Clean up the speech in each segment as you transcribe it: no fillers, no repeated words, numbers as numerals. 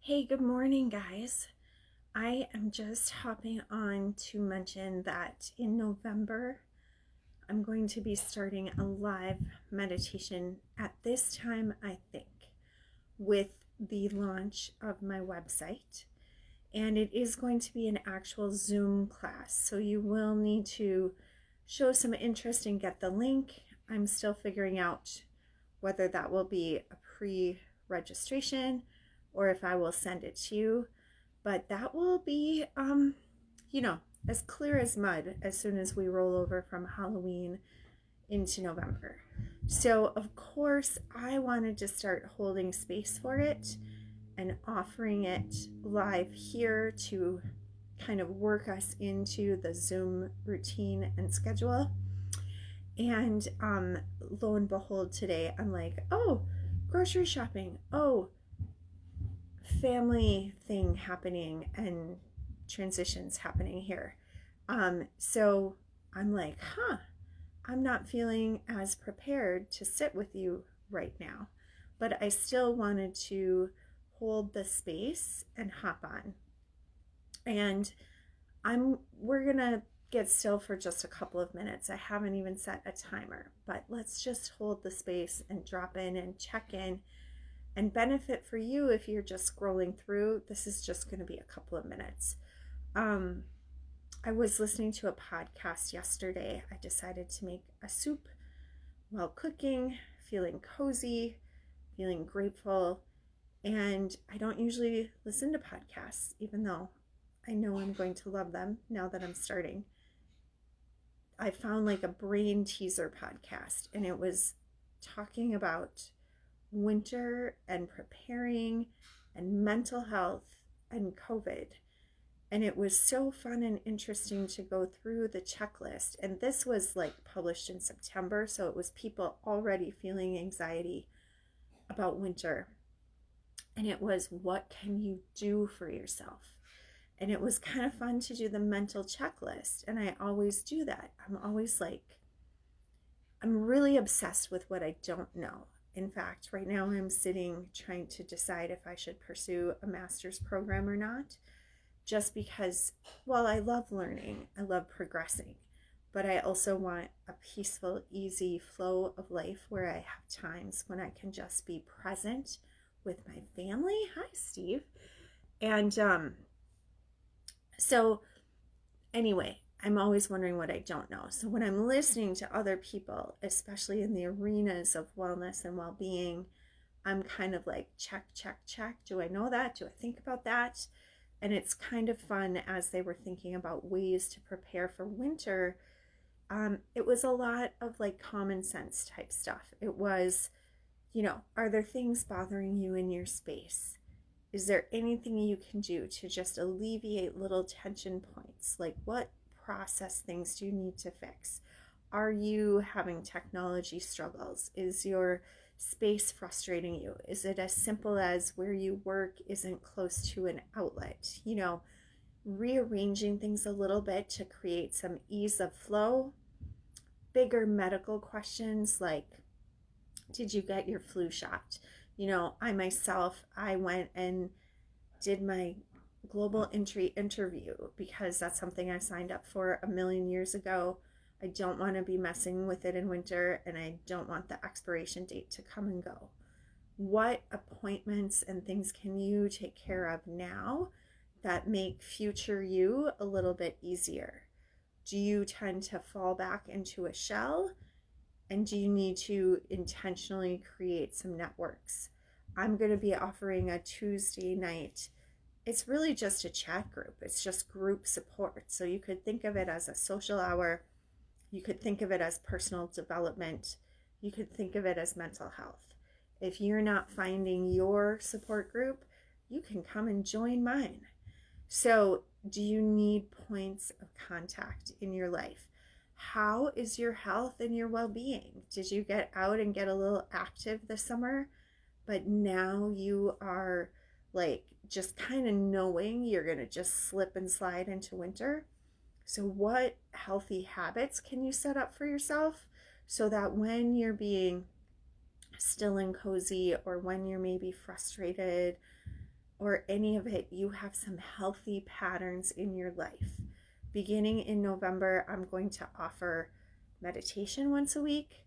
Hey, good morning, guys. I am just hopping on to mention that in November, I'm going to be starting a live meditation at this time, I think, with the launch of my website. And it is going to be an actual Zoom class. So you will need to show some interest and get the link. I'm still figuring out whether that will be a pre-registration or if I will send it to you. But that will be, as clear as mud as soon as we roll over from Halloween into November. So, of course, I wanted to start holding space for it and offering it live here to kind of work us into the Zoom routine and schedule. And lo and behold, today I'm like, oh, grocery shopping. Oh, family thing happening and transitions happening here. So I'm like, I'm not feeling as prepared to sit with you right now, but I still wanted to hold the space and hop on. And we're gonna get still for just a couple of minutes. I haven't even set a timer, but let's just hold the space and drop in and check in and benefit for you if you're just scrolling through. This is just going to be a couple of minutes. I was listening to a podcast yesterday. I decided to make a soup while cooking, feeling cozy, feeling grateful. And I don't usually listen to podcasts, even though I know I'm going to love them now that I'm starting. I found like a brain teaser podcast, and it was talking about winter and preparing and mental health and COVID. And it was so fun and interesting to go through the checklist. And this was like published in September, so it was people already feeling anxiety about winter. And it was, what can you do for yourself? And it was kind of fun to do the mental checklist. And I always do that. I'm always like, I'm really obsessed with what I don't know. In fact, right now I'm sitting trying to decide if I should pursue a master's program or not, just because, while I love learning, I love progressing, but I also want a peaceful, easy flow of life where I have times when I can just be present with my family. Hi, Steve. And so anyway, I'm always wondering what I don't know. So when I'm listening to other people, especially in the arenas of wellness and well-being, I'm kind of like, check, check, check. Do I know that? Do I think about that? And it's kind of fun as they were thinking about ways to prepare for winter. It was a lot of like common sense type stuff. It was, are there things bothering you in your space? Is there anything you can do to just alleviate little tension points? Like, what process things do you need to fix? Are you having technology struggles? Is your space frustrating you? Is it as simple as where you work isn't close to an outlet? Rearranging things a little bit to create some ease of flow. Bigger medical questions like, did you get your flu shot? I went and did my global entry interview because that's something I signed up for a million years ago. I don't want to be messing with it in winter, and I don't want the expiration date to come and go. What appointments and things can you take care of now that make future you a little bit easier? Do you tend to fall back into a shell? And do you need to intentionally create some networks? I'm going to be offering a Tuesday night. It's really just a chat group. It's just group support. So you could think of it as a social hour. You could think of it as personal development. You could think of it as mental health. If you're not finding your support group, you can come and join mine. So, do you need points of contact in your life? How is your health and your well-being? Did you get out and get a little active this summer, but now you are like just kind of knowing you're going to just slip and slide into winter? So what healthy habits can you set up for yourself so that when you're being still and cozy, or when you're maybe frustrated, or any of it, you have some healthy patterns in your life. Beginning in November, I'm going to offer meditation once a week,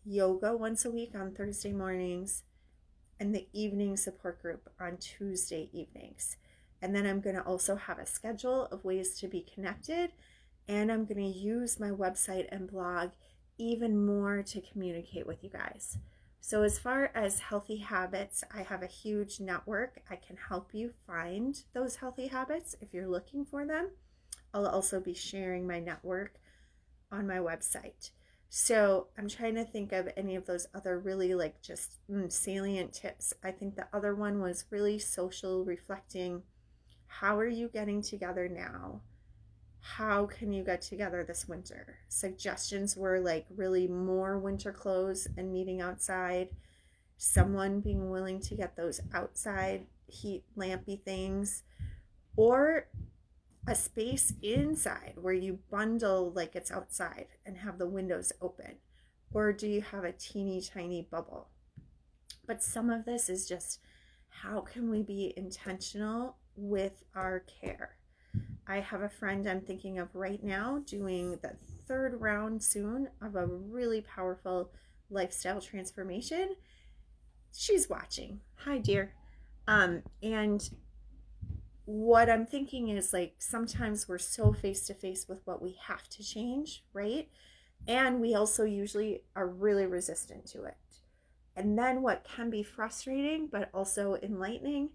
yoga once a week on Thursday mornings, and the evening support group on Tuesday evenings. And then I'm going to also have a schedule of ways to be connected, and I'm going to use my website and blog even more to communicate with you guys. So as far as healthy habits, I have a huge network. I can help you find those healthy habits if you're looking for them. I'll also be sharing my network on my website. So I'm trying to think of any of those other really like just salient tips. I think the other one was really social, reflecting. How are you getting together now? How can you get together this winter? Suggestions were like really more winter clothes and meeting outside. Someone being willing to get those outside heat lampy things, or a space inside where you bundle like it's outside and have the windows open? Or do you have a teeny tiny bubble? But some of this is just how can we be intentional with our care? I have a friend I'm thinking of right now doing the third round soon of a really powerful lifestyle transformation. She's watching. Hi, dear. And what I'm thinking is like sometimes we're so face to face with what we have to change, right? And we also usually are really resistant to it. And then what can be frustrating but also enlightening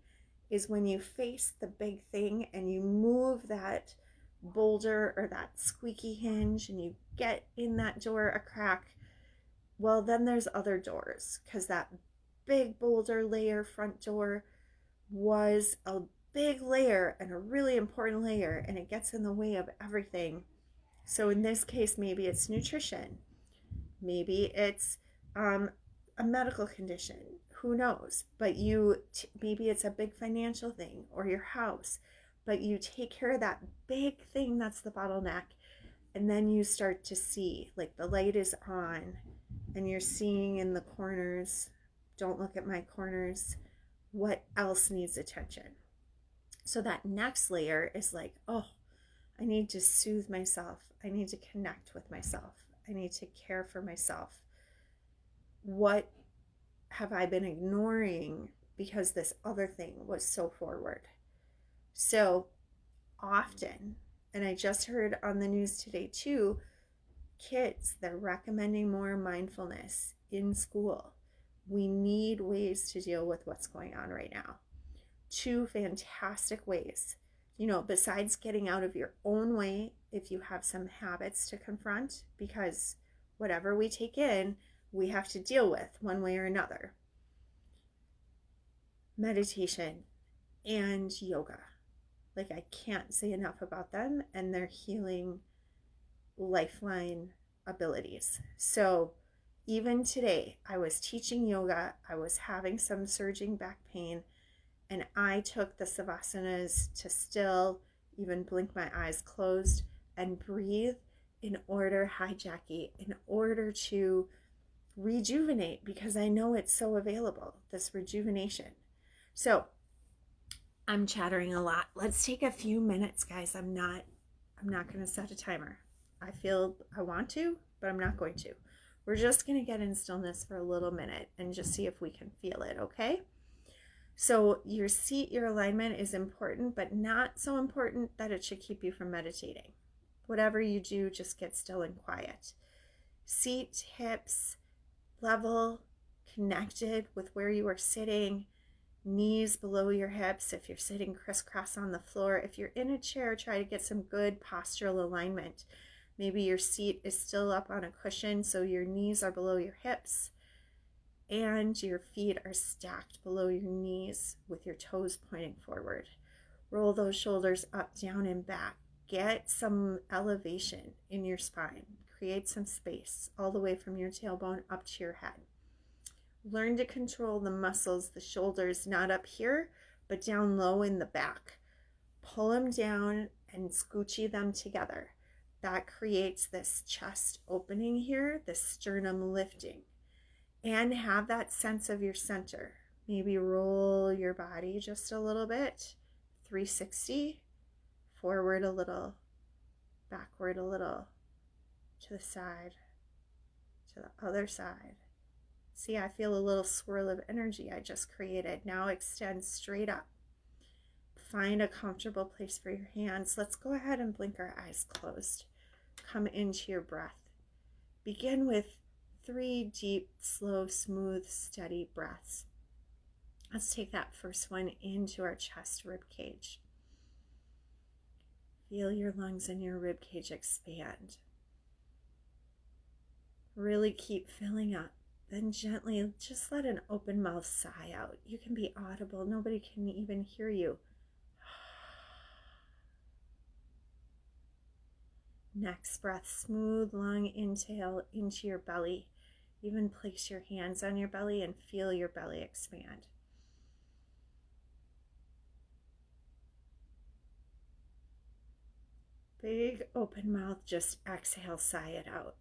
is when you face the big thing and you move that boulder or that squeaky hinge and you get in that door a crack. Well, then there's other doors, because that big boulder layer front door was a big layer and a really important layer, and it gets in the way of everything. So in this case, maybe it's nutrition, maybe it's a medical condition, who knows? But maybe it's a big financial thing or your house, but you take care of that big thing that's the bottleneck, and then you start to see like the light is on and you're seeing in the corners, don't look at my corners, what else needs attention. So that next layer is like, oh, I need to soothe myself. I need to connect with myself. I need to care for myself. What have I been ignoring because this other thing was so forward? So often, and I just heard on the news today too, kids, they're recommending more mindfulness in school. We need ways to deal with what's going on right now. Two fantastic ways. Besides getting out of your own way, if you have some habits to confront, because whatever we take in, we have to deal with one way or another. Meditation and yoga. Like, I can't say enough about them and their healing lifeline abilities. So even today, I was teaching yoga. I was having some surging back pain, and I took the savasanas to still even blink my eyes closed and breathe in order, hi Jackie, in order to rejuvenate, because I know it's so available, this rejuvenation. So I'm chattering a lot. Let's take a few minutes, guys. I'm not going to set a timer. I feel I want to, but I'm not going to. We're just going to get in stillness for a little minute and just see if we can feel it, okay? So your seat, your alignment is important, but not so important that it should keep you from meditating. Whatever you do, just get still and quiet. Seat, hips, level, connected with where you are sitting, knees below your hips. If you're sitting crisscross on the floor, if you're in a chair, try to get some good postural alignment. Maybe your seat is still up on a cushion, so your knees are below your hips and your feet are stacked below your knees with your toes pointing forward. Roll those shoulders up, down, and back. Get some elevation in your spine. Create some space all the way from your tailbone up to your head. Learn to control the muscles, the shoulders, not up here, but down low in the back. Pull them down and scoochy them together. That creates this chest opening here, this sternum lifting. And have that sense of your center. Maybe roll your body just a little bit, 360, forward a little, backward a little, to the side, to the other side. See, I feel a little swirl of energy I just created. Now extend straight up. Find a comfortable place for your hands. Let's go ahead and blink our eyes closed. Come into your breath. Begin with 3 deep, slow, smooth, steady breaths. Let's take that first one into our chest rib cage. Feel your lungs and your rib cage expand. Really keep filling up. Then gently just let an open mouth sigh out. You can be audible. Nobody can even hear you. Next breath, smooth, long inhale into your belly. Even place your hands on your belly and feel your belly expand. Big open mouth, just exhale, sigh it out.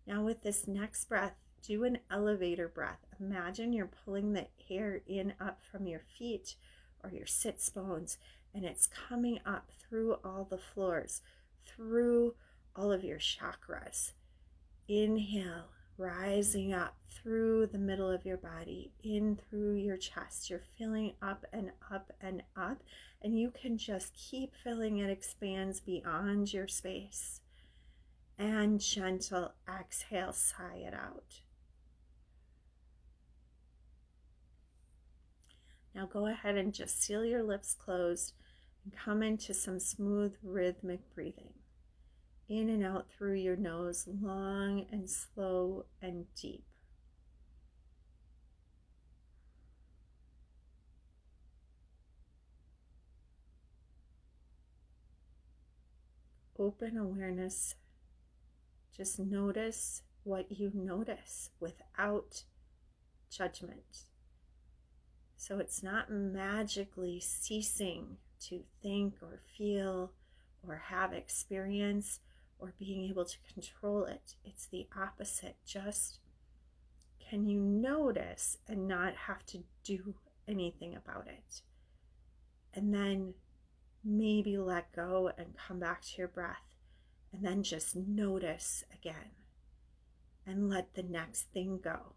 Now with this next breath, do an elevator breath. Imagine you're pulling the air in up from your feet or your sits bones, and it's coming up through all the floors, through all of your chakras. Inhale, rising up through the middle of your body, in through your chest. You're filling up and up and up, and you can just keep filling. It expands beyond your space. And gentle exhale, sigh it out. Now go ahead and just seal your lips closed and come into some smooth rhythmic breathing. In and out through your nose, long and slow and deep. Open awareness. Just notice what you notice without judgment. So it's not magically ceasing to think or feel or have experience or being able to control it. It's the opposite. Just can you notice and not have to do anything about it? And then maybe let go and come back to your breath. And then just notice again. And let the next thing go.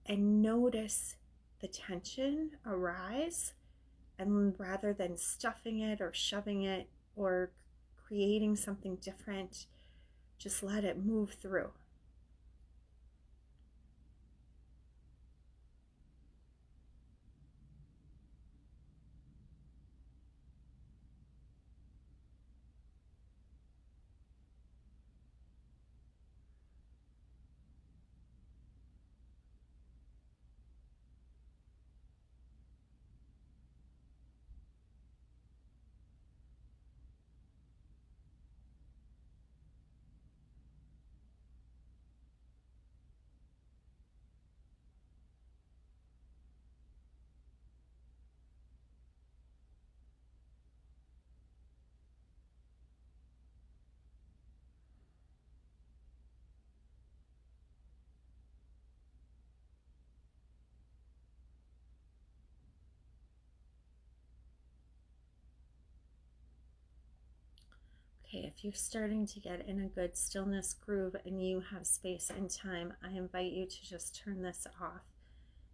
And notice the tension arise. And rather than stuffing it or shoving it or creating something different, just let it move through. Okay, if you're starting to get in a good stillness groove and you have space and time, I invite you to just turn this off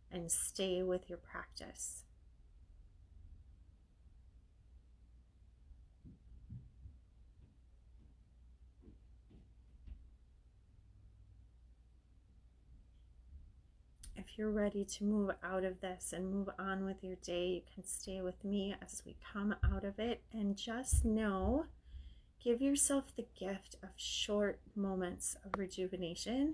and stay with your practice. If you're ready to move out of this and move on with your day, you can stay with me as we come out of it. And just know, give yourself the gift of short moments of rejuvenation.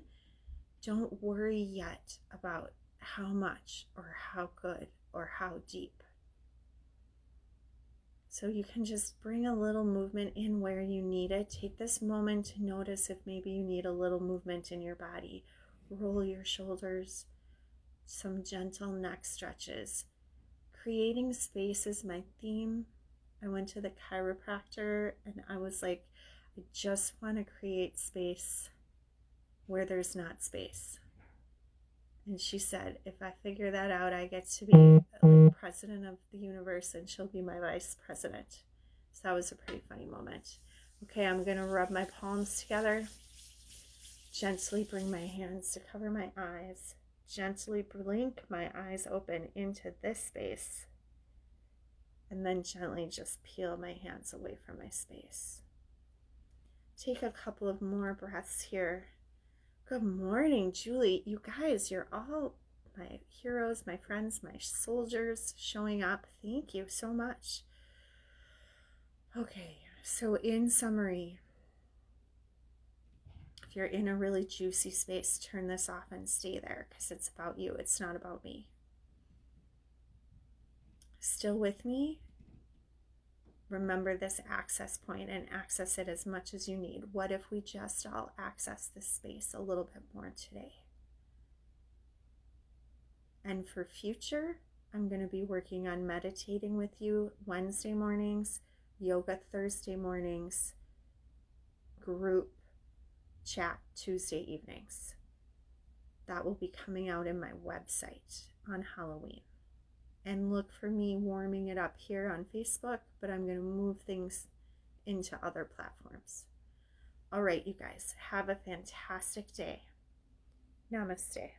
Don't worry yet about how much or how good or how deep. So you can just bring a little movement in where you need it. Take this moment to notice if maybe you need a little movement in your body. Roll your shoulders, some gentle neck stretches. Creating space is my theme. I went to the chiropractor and I was like, I just want to create space where there's not space. And she said, if I figure that out, I get to be like president of the universe and she'll be my vice president. So that was a pretty funny moment. Okay, I'm going to rub my palms together. Gently bring my hands to cover my eyes. Gently blink my eyes open into this space. And then gently just peel my hands away from my space. Take a couple of more breaths here. Good morning, Julie. You guys, you're all my heroes, my friends, my soldiers showing up. Thank you so much. Okay, so in summary, if you're in a really juicy space, turn this off and stay there because it's about you. It's not about me. Still with me? Remember this access point and access it as much as you need. What if we just all access this space a little bit more today? And for future, I'm going to be working on meditating with you Wednesday mornings, yoga Thursday mornings, group chat Tuesday evenings. That will be coming out in my website on Halloween. And look for me warming it up here on Facebook, but I'm going to move things into other platforms. All right, you guys, have a fantastic day. Namaste.